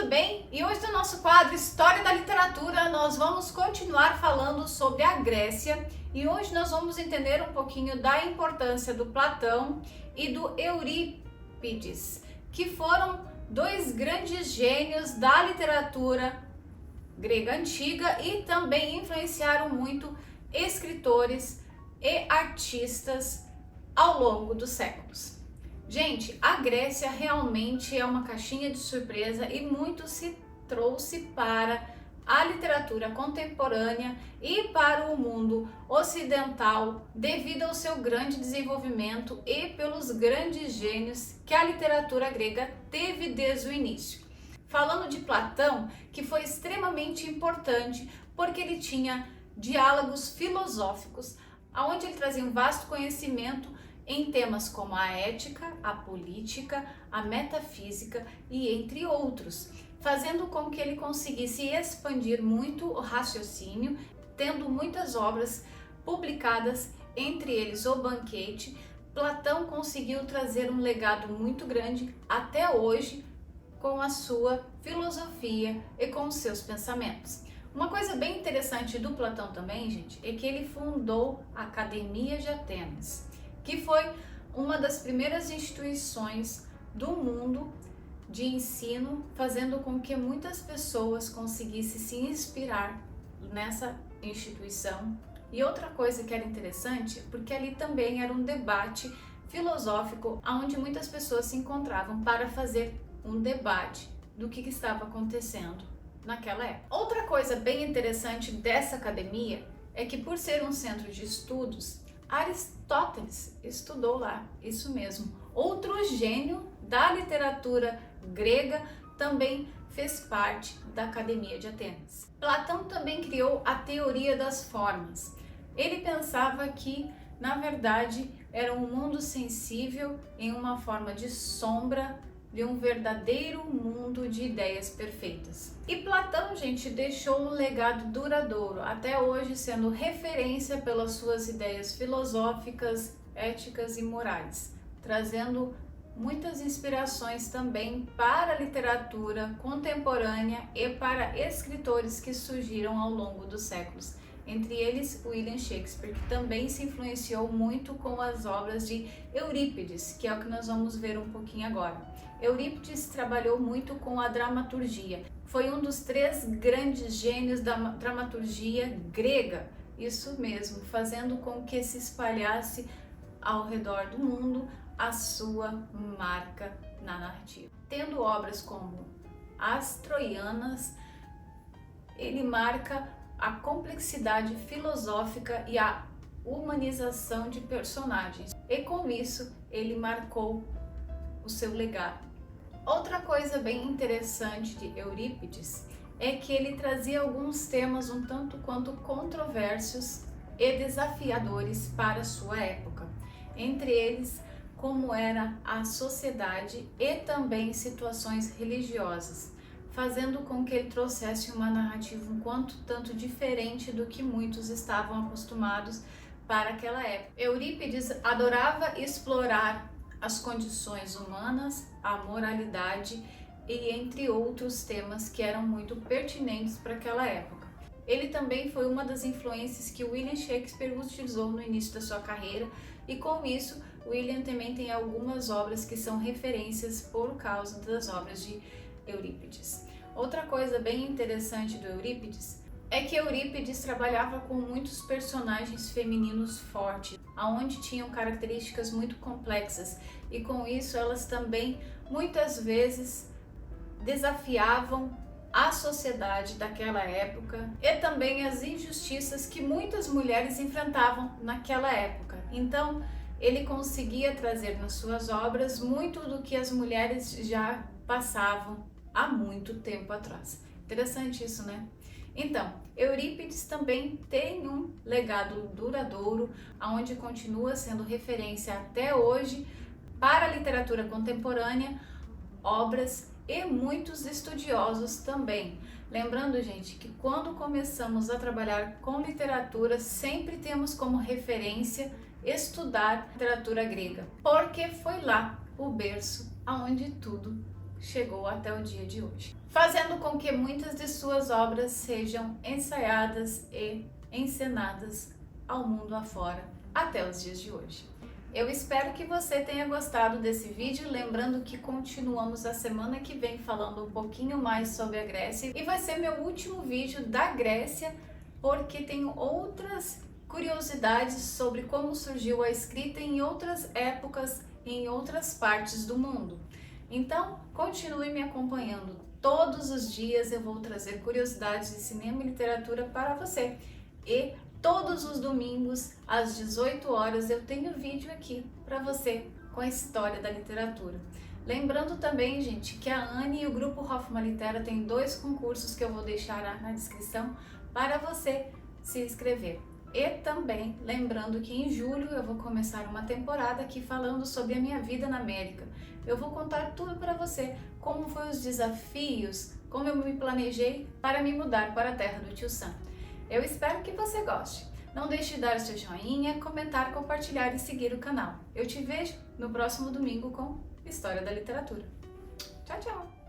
tudo bem? E hoje no nosso quadro História da Literatura nós vamos continuar falando sobre a Grécia e hoje nós vamos entender um pouquinho da importância do Platão e do Eurípides, que foram dois grandes gênios da literatura grega antiga e também influenciaram muito escritores e artistas ao longo dos séculos. Gente, a Grécia realmente é uma caixinha de surpresa e muito se trouxe para a literatura contemporânea e para o mundo ocidental devido ao seu grande desenvolvimento e pelos grandes gênios que a literatura grega teve desde o início. Falando de Platão, que foi extremamente importante porque ele tinha diálogos filosóficos, onde ele trazia um vasto conhecimento em temas como a ética, a política, a metafísica e entre outros, fazendo com que ele conseguisse expandir muito o raciocínio, tendo muitas obras publicadas, entre eles O Banquete. Platão conseguiu trazer um legado muito grande até hoje com a sua filosofia e com os seus pensamentos. Uma coisa bem interessante do Platão também, gente, é que ele fundou a Academia de Atenas, que foi uma das primeiras instituições do mundo de ensino, fazendo com que muitas pessoas conseguissem se inspirar nessa instituição. E outra coisa que era interessante, porque ali também era um debate filosófico, onde muitas pessoas se encontravam para fazer um debate do que estava acontecendo naquela época. Outra coisa bem interessante dessa academia é que, por ser um centro de estudos, Aristóteles estudou lá, isso mesmo. Outro gênio da literatura grega também fez parte da Academia de Atenas. Platão também criou a teoria das formas. Ele pensava que, na verdade, era um mundo sensível em uma forma de sombra de um verdadeiro mundo de ideias perfeitas. E Platão, gente, deixou um legado duradouro, até hoje sendo referência pelas suas ideias filosóficas, éticas e morais, trazendo muitas inspirações também para a literatura contemporânea e para escritores que surgiram ao longo dos séculos. Entre eles, William Shakespeare, que também se influenciou muito com as obras de Eurípides, que é o que nós vamos ver um pouquinho agora. Eurípides trabalhou muito com a dramaturgia. Foi um dos três grandes gênios da dramaturgia grega, isso mesmo, fazendo com que se espalhasse ao redor do mundo a sua marca na narrativa. Tendo obras como As Troianas, ele marca a complexidade filosófica e a humanização de personagens. E com isso, ele marcou o seu legado. Outra coisa bem interessante de Eurípides é que ele trazia alguns temas um tanto quanto controversos e desafiadores para a sua época. Entre eles, como era a sociedade e também situações religiosas, fazendo com que ele trouxesse uma narrativa um quanto tanto diferente do que muitos estavam acostumados para aquela época. Eurípides adorava explorar as condições humanas, a moralidade e entre outros temas que eram muito pertinentes para aquela época. Ele também foi uma das influências que William Shakespeare utilizou no início da sua carreira e com isso William também tem algumas obras que são referências por causa das obras de Eurípides. Outra coisa bem interessante do Eurípides é que Eurípides trabalhava com muitos personagens femininos fortes, onde tinham características muito complexas e com isso elas também muitas vezes desafiavam a sociedade daquela época e também as injustiças que muitas mulheres enfrentavam naquela época. Então, ele conseguia trazer nas suas obras muito do que as mulheres já passavam há muito tempo atrás. Interessante isso, né? Então, Eurípides também tem um legado duradouro, onde continua sendo referência até hoje para a literatura contemporânea, obras e muitos estudiosos também. Lembrando, gente, que quando começamos a trabalhar com literatura, sempre temos como referência estudar literatura grega, porque foi lá o berço aonde tudo chegou até o dia de hoje. fazendo com que muitas de suas obras sejam ensaiadas e encenadas ao mundo afora até os dias de hoje. Eu espero que você tenha gostado desse vídeo, lembrando que continuamos a semana que vem falando um pouquinho mais sobre a Grécia e vai ser meu último vídeo da Grécia, porque tenho outras curiosidades sobre como surgiu a escrita em outras épocas e em outras partes do mundo. Então, continue me acompanhando. Todos os dias eu vou trazer curiosidades de cinema e literatura para você. E todos os domingos, às 18 horas, eu tenho vídeo aqui para você com a história da literatura. Lembrando também, gente, que a Anne e o Grupo Hoffman Litera têm 2 concursos que eu vou deixar na descrição para você se inscrever. E também lembrando que em julho eu vou começar uma temporada aqui falando sobre a minha vida na América. Eu vou contar tudo para você, como foram os desafios, como eu me planejei para me mudar para a terra do Tio Sam. Eu espero que você goste. Não deixe de dar seu joinha, comentar, compartilhar e seguir o canal. Eu te vejo no próximo domingo com História da Literatura. Tchau, tchau!